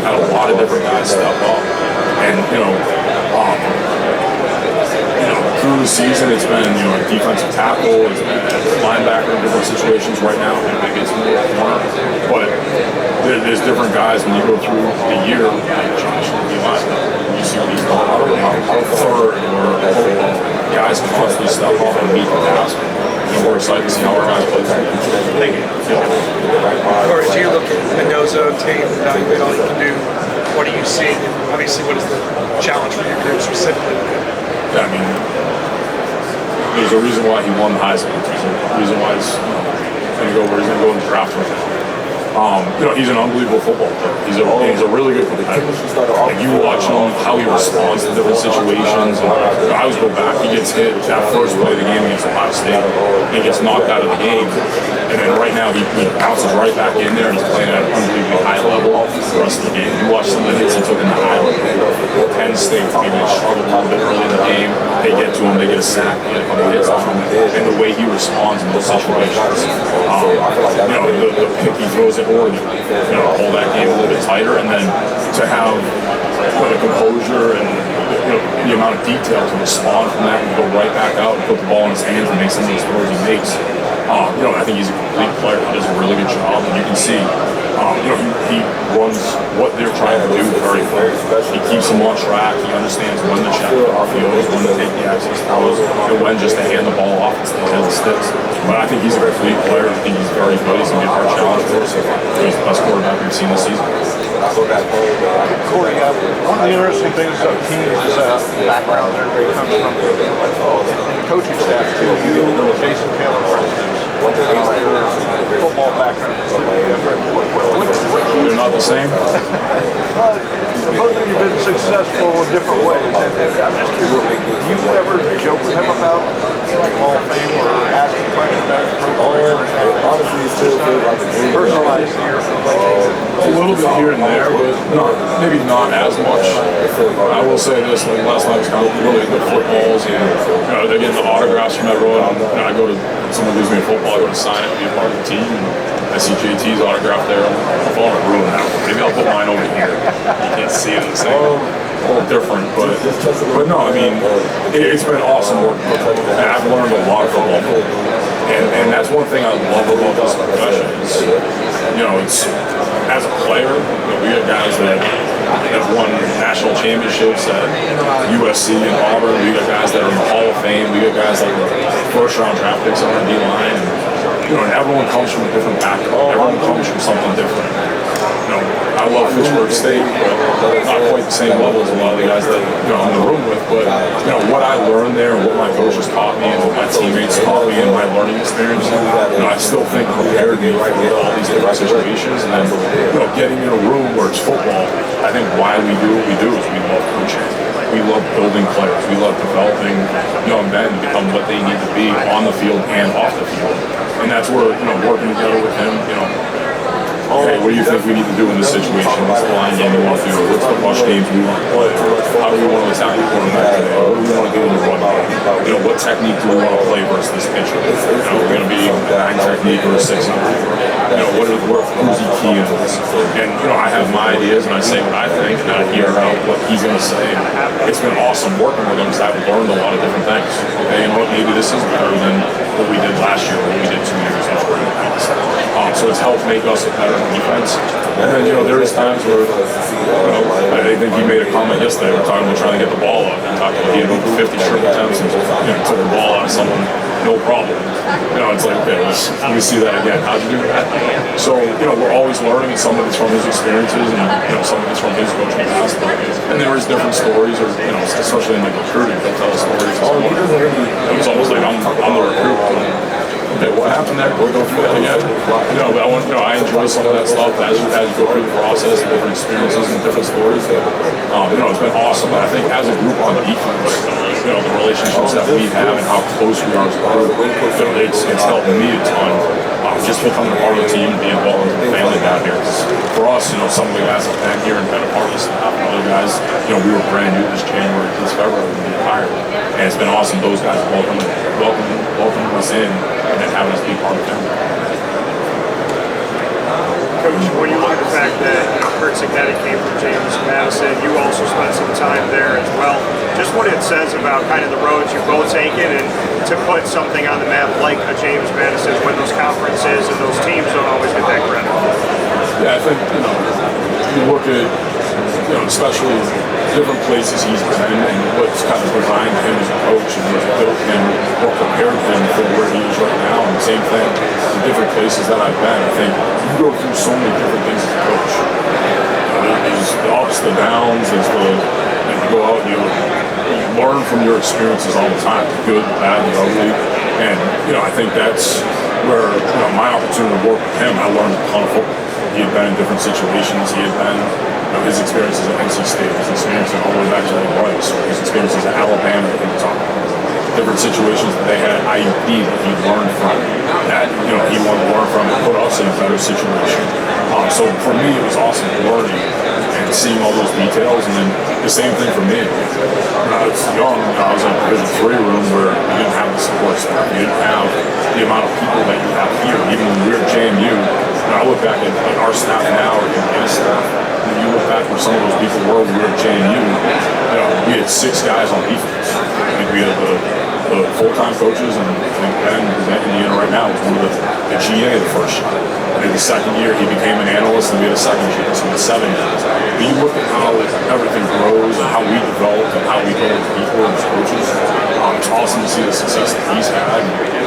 had a lot of different guys step up, and through the season, it's been defensive tackle, it's been linebacker in different situations. Right now, it gets more corner, but there's different guys when you go through the year. Like Josh will be you see what he's doing. Third or guys constantly step up and meet the task. We're excited to see how our guys play. Thank you. Corey, as you look at Mendoza, tape, evaluate all you can do, what are you seeing? And obviously, what is the challenge for your group specifically? I mean, there's a reason why he won the Heisman. There's a reason why he's going to go where he's going to go in the draft right now. He's an unbelievable football player. He's a really good competitor. And you watch him, how he responds to different situations. And I always go back, he gets hit that first play of the game against Ohio State. He gets knocked out of the game. And then right now, he bounces right back in there, and he's playing at an unbelievably high level the rest of the game. You watch some of the hits he took in the high level. Penn State, maybe struggled a little bit early in the game. They get to him, they get a sack, they get a couple hits on him. And the way he responds in those situations. The pick he throws at Oregon, hold that game a little bit tighter, and then to have the composure and the amount of detail to respond from that and go right back out and put the ball in his hands and make some of those throws he makes. I think he's a complete player. He does a really good job, and you can see, he runs what they're trying to do very well. He keeps them on track. He understands when to check the field, when to take the access throws, and when just to hand the ball off instead of sticks. But I think he's a complete player. I think he's very good. He's going to be a hard challenge for us. He's the best quarterback we've seen this season. Corey, one of the interesting things about teams background there comes from the coaching staff too. You, Jason Taylor, for instance, football background is different. They're not the same. Both of you have been successful in different ways. I'm just curious, do you ever joke with him about Hall of Fame or ask him questions about his program? Honestly, it still feels like a dream. Personalized here. A little bit here and there, but maybe not as much. I will say this, like last night was kind of really good footballs, and they're getting the autographs from everyone. I go to, someone gives me a football, I go to sign it, be a part of the team, and I see JT's autograph there. I'm falling a room now. Maybe I'll put mine over here. You can't see it in the same. A little different, but no, I mean, it's been awesome working with him. And I've learned a lot from him. And that's one thing I love about this profession is, it's as a player, we got guys that have won national championships at USC and Auburn. We got guys that are in the Hall of Fame. We got guys that were first-round draft picks on the D-line. And everyone comes from a different background. Everyone comes from something different. I love Pittsburgh State, but not quite the same level as a lot of the guys that I'm in the room with. But what I learned there, and what my coaches taught me, and what my teammates taught me in my learning experience, I still think prepared me for all these different situations. And then, getting in a room where it's football, I think why we do what we do is we love coaching. We love building players. We love developing young men to become what they need to be on the field and off the field. And that's where working together with him, hey, what do you think we need to do in this situation? What's the line game we want to do? What's the rush games we want to play? How do we want to attack the quarterback today? What do we want to do in the run game? What technique do we want to play versus this pitcher? We're going to be a 9 technique or a 6. Who's he key in this? And I have my ideas and I say what I think, and I hear what he's going to say. It's been awesome working with him because I've learned a lot of different things. Okay, maybe this is better than what we did last year, or what we did 2 years ago. So it's helped make us a better defense. And then, there is times where, I think he made a comment yesterday. We're talking about trying to get the ball up. And talking about he had over 50 short attempts and took the ball out of someone, no problem. It's like, okay, let me see that again. How'd you do that? So, we're always learning, and some of it's from his experiences, and some of it's from his coaching past. And there is different stories, or especially in like recruiting, they'll tell us stories. It's almost like I'm the recruit. Okay, what happened there? We'll go through that again. But I enjoy some of that stuff as you go through the process, different experiences and different stories. It's been awesome. And I think as a group on defense, the relationships that we have and how close we are as a group, it's helped me a ton. Just becoming a part of the team and being involved with the family down here. For us, some of the guys have been here and been a part of the staff, and other guys, we were brand new this January, this February when we got hired. And it's been awesome. Those guys welcoming us in and then having us be part of the family. Coach, when you look at the fact that Kurt Signetti came from James Madison, you also spent some time there as well. Just what it says about kind of the roads you've both taken, and to put something on the map like a James Madison when those conferences and those teams don't always get that credit. Yeah, I think, you look at, especially different places he's been and what's kind of designed him as a coach and what's built him, what prepared him for where he is right now. And the same thing in different places that I've been. I think you go through so many different things as a coach. There's the ups, the downs, there's you go out and you learn from your experiences all the time, the good, the bad, the ugly. And, I think that's where, my opportunity to work with him, I learned a ton of football. He had been in different situations. He had been, his experiences at NC State, his experiences all the way back to Rice, his experiences at Alabama that he was talking about. Different situations that they had at IUP that he learned from, that, he wanted to learn from and put us in a better situation. So for me, it was awesome learning and seeing all those details. And then the same thing for me. When I was young, I was in a Division III room where you didn't have the support staff. You didn't have the amount of people that you have here. Even when we were at JMU, I look back at our staff now, or his staff, and you look back where some of those people were when we were at JMU, we had 6 guys on defense. I think we had the full-time coaches, and I think Ben, who's at Indiana right now, was one of the GA the first year. And the second year, he became an analyst, and we had a second year, so we had 7 years. But you look at how everything grows and how we develop and how we build as people and as coaches. It's awesome to see the success that he's had.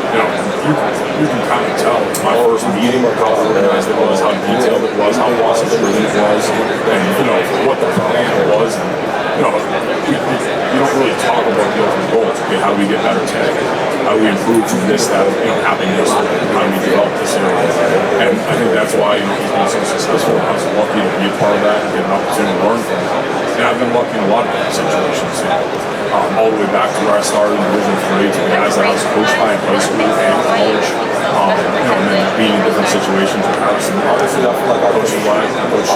You can kind of tell my first meeting how organized it was, how detailed it was, how awesome it was, and what the plan was. And, you don't really talk about the ultimate goals. Okay, how do we get better today? How do we improve from this, that, having this? How do we develop this area? And I think that's why he's been so successful. I was lucky to be a part of that and get an opportunity to learn from it. And I've been lucky in a lot of different situations. All the way back to where I started in Division III to the guys that I was coached by in high school and college. And then being in different situations with Harrison, Coach Black, Coach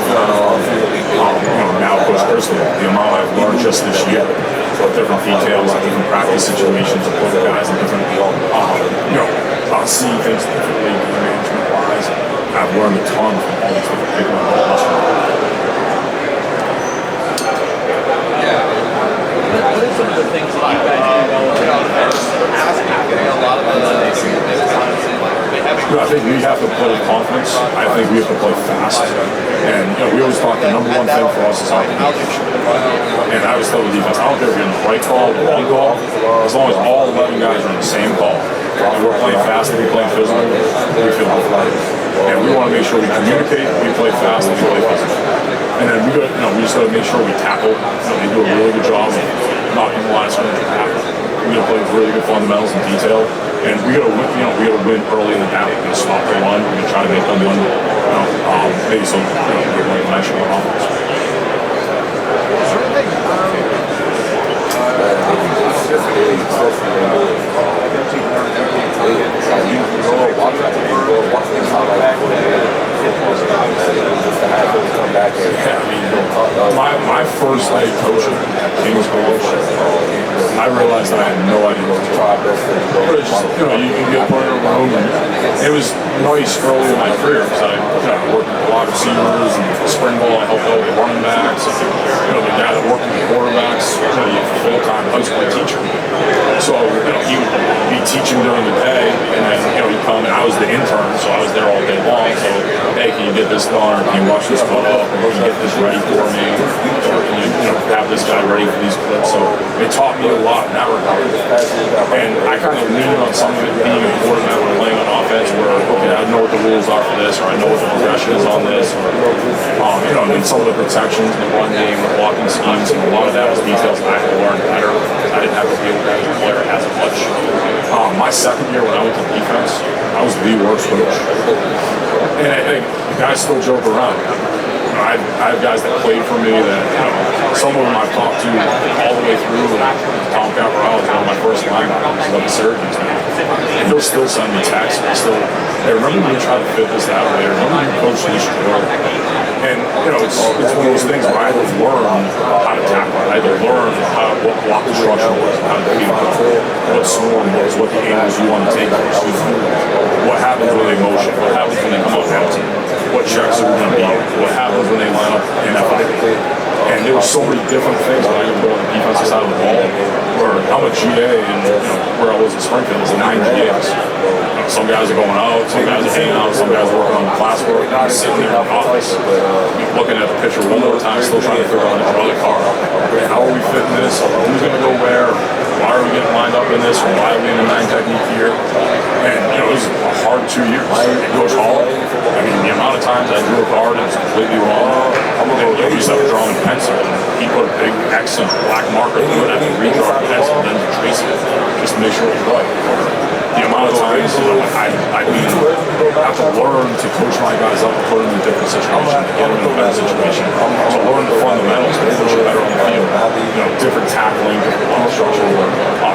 now Coach Crystal. The amount I've learned just this year, with different details, different practice situations, with different guys and different, seeing things differently, management-wise. I've learned a ton from all these different people in the industry. What are some of the things that you guys do well with a lot of I think we have to play with confidence. I think we have to play fast. And we always talk the number one thing for us is our communication. And I always tell the defense, I don't care if you're in the right call, the wrong call, as long as all 11 guys are in the same call. And we're playing fast and we're playing physical, we feel good. And we want to make sure we communicate, we play fast, and we play physical. And then we just got to make sure we tackle. They do a really good job of not utilizing the tackle. We got to play with really good fundamentals and detail. And we got to win. We got to win early in the down. We're going to stop the run. We're going to try to make them win. Maybe some dimension on offense. My first day coaching King's College, I realized that I had no idea what to do. But it's just, you get put in a room, and it was nice early in my career because I worked with a lot of receivers and spring ball. I helped out with running backs. And, the guy that worked with the quarterbacks, full-time high school teacher. So he would be teaching during the day, and then he'd come, and I was the intern, so I was there all day long. So, hey, can you get this done, or can you watch this cut up, or can you get this ready for me, or can you have this guy ready for these clips? So it taught me a lot in that regard. And I kind of leaned on some of it being important that we're playing on offense, where okay, I know what the rules are for this, or I know what the progression is on this, or and then some of the protections, the run game, the blocking schemes, and a lot of that was details that I had to learn better because I didn't have to deal with that as a player as much. My second year when I went to defense, I was the worst coach. And guys still joke around. I have guys that played for me that, some of them I've talked to all the way through. Tom Caporal was one of my first linebackers at Syracuse now. And he'll still send me texts. Hey, remember when you tried to fit this that way? Remember when you coached this drill? And, it's one of those things where I had to learn how to tackle it. I had to learn what block the structure was, how to be control, what swarm was, what the angles you want to take. What happens with emotion? What happens when they come up empty? what checks are we going to be, what happens when they line up in FIB. And there were so many different things when I could go on the defensive side of the ball, where I'm a GA, and where I was in Springfield was 9 GAs. Some guys are going out, some guys are hanging out, some guys are working on the classwork, and I'm sitting there in the office, looking at the picture one more time, still trying to figure out another car. How are we fitting this? Who's going to go where? Why are we getting lined up in this? Why are we in the 9 technique here? And, it was a hard 2 years. Coach Hall, I mean, the amount of times I drew a card and it was completely wrong. And we used to have a drawing pencil. He put a big X and black marker through it. I had to redraw the pencil and then trace it just to make sure it was right. The amount of times, I have to learn to coach my guys up and put them in a different situation, to get them in a better situation, to learn the fundamentals to push it better on the field. Different tackling, different ball structure,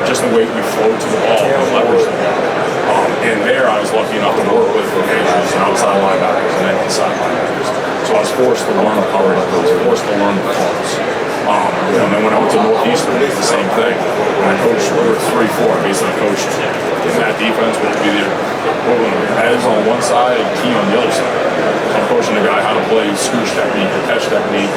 just the way we flow to the ball and leverage the ball. And there, I was lucky enough to work with agents and outside linebackers and then inside linebackers. So I was forced to learn the coverage, I was forced to learn the calls. And then when I went to Northeastern, it was the same thing. When I coached, we were 3-4, basically coached in that defense, which would be the equivalent of heads on one side and key on the other side. So I'm coaching the guy how to play scooch technique or catch technique,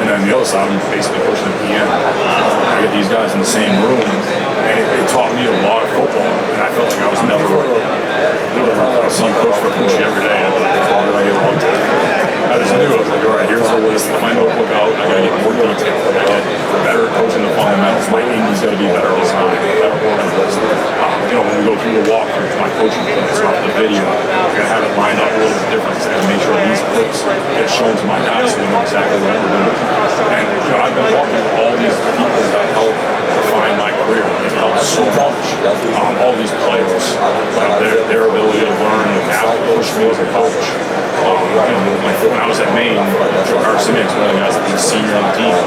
and then the other side, I'm basically coaching the PM. I get these guys in the same room, and it taught me a lot of football, and I felt like I was never I see coach for coach every day, and I just knew, I was like, all right, here's the list, my notebook out, I gotta get more detail, I gotta get better coaching the fundamentals, my English gotta be better all the time, better organized. When we go through the walkthrough, my coaching clips off the video, I gotta have it lined up a little bit different, so I gotta make sure these clips get shown to my guys so they know exactly what we're doing. And, I've been walking with all these people that help define my career, they've helped so much, all these players, their ability to learn and adapt, push me as a coach. When I was at Maine, Joe Simmons, one of the guys that was a senior on the team,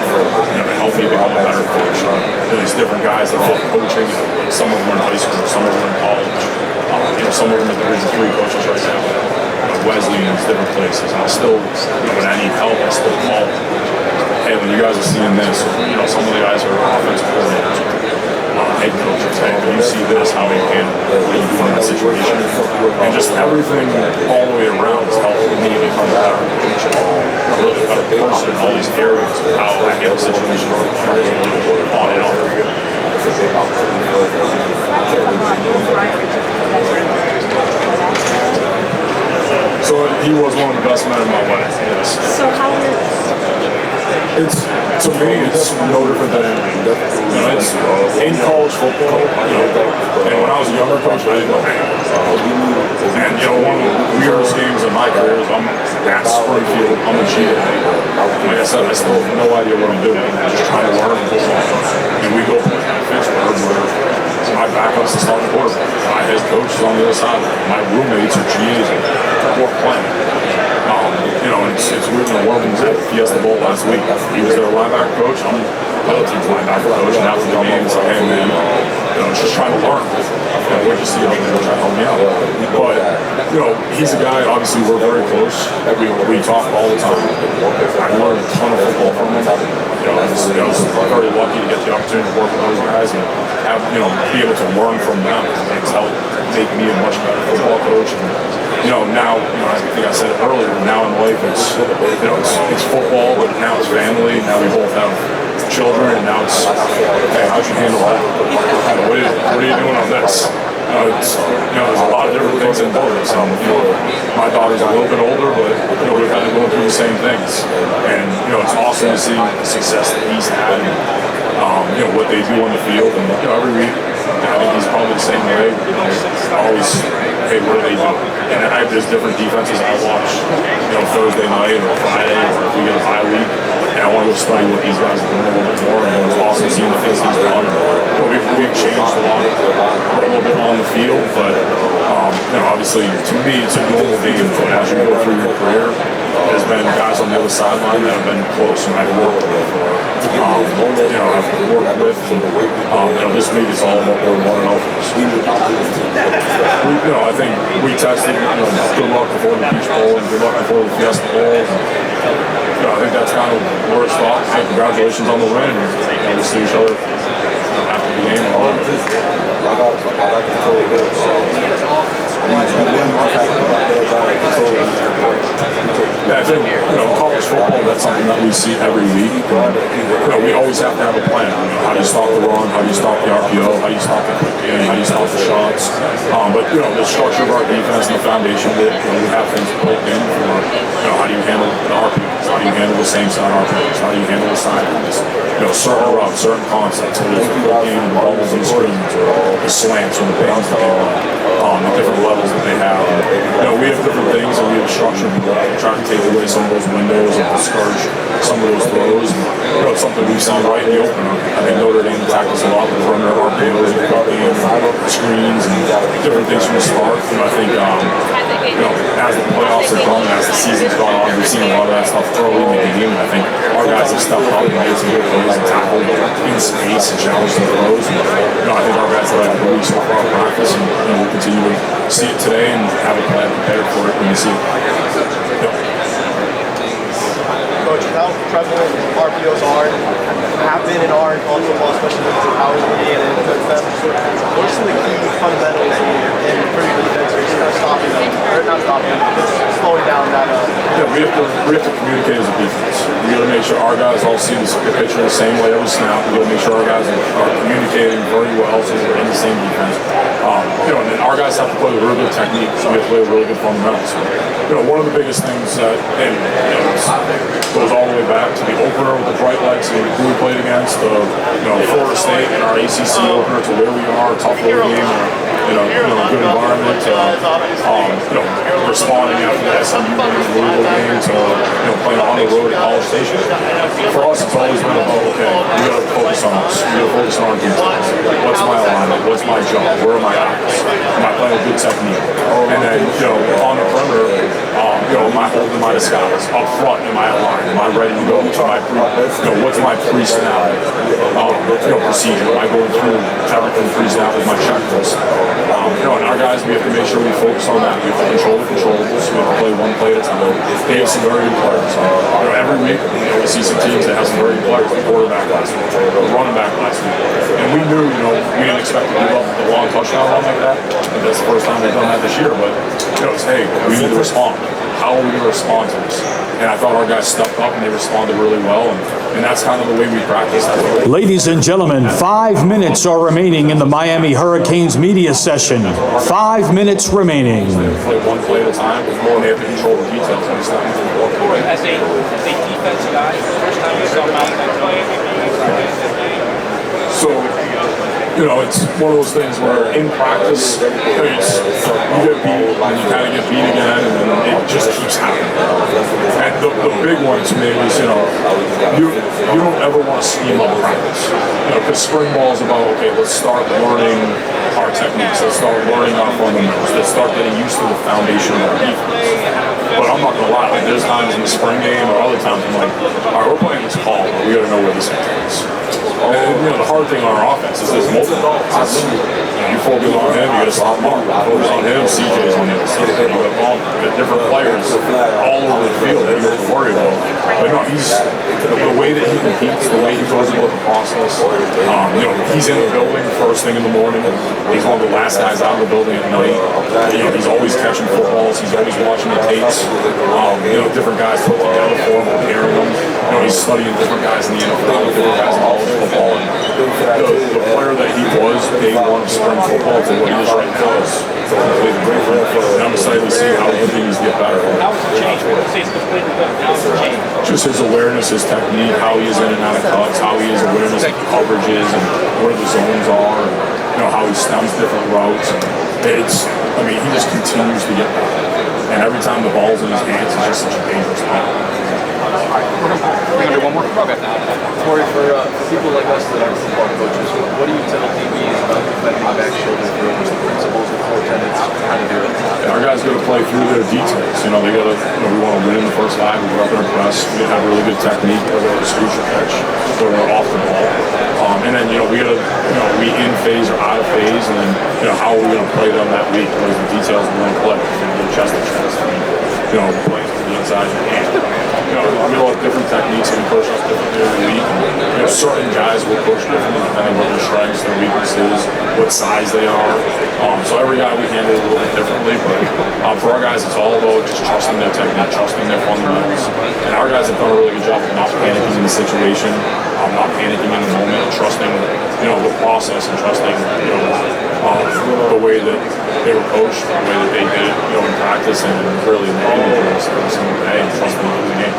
helped me become a better coach. These different guys that help coaching, some of them in high school, some of them in college, some of them at the Division III coaches right now, Wesleyan's, different places. And I still, when I need help, I still call them. Hey, when you guys are seeing this, some of the guys are offensive coordinators, head coaches, hey, when you see this, how you handle it, what do you do in that situation? And just everything all the way around is helping me become a better coach, a really better person in all these areas of how I handle situations on and off. So he was one of the best men in my life, yes. So how To me, it's no different than it's in college football, and when I was a younger coach, I didn't know anything. And one of the weirdest games in my career is I'm at Springfield, I'm a GA. Like I said, I still have no idea what I'm doing. I'm just trying to learn football. And we go from Pittsburgh, where my backup's the starting quarterback. My head coach is on the other side. My roommates are GAs or playing. It's weird. One of them was at Fiesta Bowl last week. He was their linebacker coach. I'm the other team's linebacker coach. And after the game, he's like, hey man, just trying to learn. We're just trying to help me out. But he's a guy. Obviously, we're very close. We talk all the time. I learned a ton of football from him. I was very lucky to get the opportunity to work with those guys and have be able to learn from them. It's helped make me a much better football coach. And now I think I said it earlier. Now in life, it's football, but now it's family. Now we both have children, and now it's hey, how'd you handle that? What are you doing on this? There's a lot of different things involved. My daughter's a little bit older, but we're kind of going through the same things. And it's awesome to see the success that he's had, and what they do on the field. And every week, I think he's probably the same way. Always, hey, what are they doing? And there's different defenses I watch, Thursday night or Friday, or if we get a bye week. And I want to go study what these guys are doing a little bit more. And it's awesome seeing the things he's done. We've changed a little bit on the field, but obviously to me it's a normal game. But as you go through your career, there's been guys on the other sideline that have been close and I've worked with. I've worked with. This week is all about what we want to know. I think we tested. Good luck before the Peach Bowl and good luck before the Fiesta Bowl. I think that's kind of where it stops. Hey, congratulations on the win. We'll see each other after the game. Yeah, I think, college football, that's something that we see every week. We always have to have a plan. How do you stop the run? How do you stop the RPO? How do you stop the quick game? How do you stop the shots? But, the structure of our defense and the foundation that we have things built in for, how do you handle the RPOs? How do you handle the same side RPOs? How do you handle the sidelines? Certain routes, certain concepts, whether it's the quick game, the bubbles and screens, or the slants or the bands that they run, the different levels that they have. We have different things and we have structure trying to take away some of those windows and discourage some of those throws. It's something we've seen right in the opener. I think Notre Dame attacked us a lot with perimeter RPOs and quick game, screens, and different things from the start. I think, as the playoffs are gone, as the season's gone on, we've seen a lot of that stuff early in the game. And I think our guys have stepped up and made some good plays and tackled in space and challenged the throws. And, I think our guys have had a good week so far in practice, and we'll continue to see it today and have a plan prepared for it when we see it. Coach, how prevalent RPOs have been and are in college football, especially with the powers of the game and coach them. What are some of the key fundamentals in pretty good defense or just kind of stopping them, or not stopping them, but slowing down that? We have to communicate as a defense. We got to make sure our guys all see the picture the same way every snap. We got to make sure our guys are communicating very well so we're in the same defense. And then our guys have to play with really good technique, so we have to play with really good fundamentals. One of the biggest things that, and goes all the way back to the opener with the bright lights and who we played against, Florida State and our ACC opener to where we are, tough road game, good environment, responding after the SMU game, the Louisville game, to playing on the road at College Station. For us, it's always been about, okay, we got to focus on us. We got to focus on our defense. What's my alignment? What's my job? Where are my eyes? Am I playing with good technique? And then, on the perimeter, am I holding my disguise? Up front, am I aligned? Am I ready to go? What's my pre-snap procedure? Am I going through everything pre-snap with my checklist? And our guys, we have to make sure we focus on that. We have to control the controllables. We have to play one play at a time. They have some very good players. Every week, we see some teams that have some very good players, like quarterback last week, running back last week. And we knew, we didn't expect to give up the long touchdown run like that. And that's the first time we've done that this year. But, it's, hey, we need to respond. How are we going to respond to this? And I thought our guys stepped up and they responded really well. And that's kind of the way we practice. Ladies and gentlemen, 5 minutes are remaining in the Miami Hurricanes media session. 5 minutes remaining. Play one play at a time, and they have to control the details every step. As a defense guy, first time you saw Miami play, so, it's one of those things where in practice, you get beat, and you kind of get beat again, and then it just keeps happening. And the big one to me is, you don't ever want to scheme up practice. Because spring ball is about, okay, let's start learning our techniques, let's start learning our fundamentals, let's start getting used to the foundation of our defense. But I'm not gonna lie, there's times in the spring game or other times I'm like, all right, we're playing this call, but we gotta know where this is. And the hard thing on our offense is this multiple balls. You focus on him, you gotta stop Mark. Focus on him, CJ's on the other side. You got different players all over the field that you have to worry about. But no, he's the way that he competes, the way he goes about the process. He's in the building first thing in the morning. He's one of the last guys out of the building at night. He's always catching footballs. He's always watching the tapes. Different guys put together for him, preparing them. He's studying different guys in the NFL, different guys in college football. And the player that he was day one of spring football to what he is right now is completely different. And I'm excited to see how he continues to get better. how was the change? When you say it's completely different, how was the change? Just his awareness, his technique, how he is in and out of cuts, how he is awareness of coverages and where the zones are, and, how he stems different routes. And he just continues to get better. And every time the ball's in his hands, it's just such a dangerous ball. We're going to do one more? Okay. Corey, for people like us that are football coaches, what do you tell DBs about defending the back shoulder drills, the principles, the core tenets, how to do it? Our guys got to play through their details. They got to. We want to win in the first line. We're up in a press. We have really good technique. Whether it's scooch or catch, or we're off the ball. And then we got to. We in phase or out of phase, and then how are we going to play them that week? What are the details we're going to play? Chest to chest. Playing to the inside of the hand. A lot of different techniques can push us differently every week. Certain guys will push differently than depending on what their strengths, their weaknesses, what size they are. So every guy we handle it a little bit differently, but for our guys, it's all about just trusting their technique, trusting their fundamentals. And our guys have done a really good job of not panicking in the situation, not panicking in the moment, trusting, the process and trusting, the way that they were coached, the way that they did it, in practice and really in the game every single day, and trusting the game.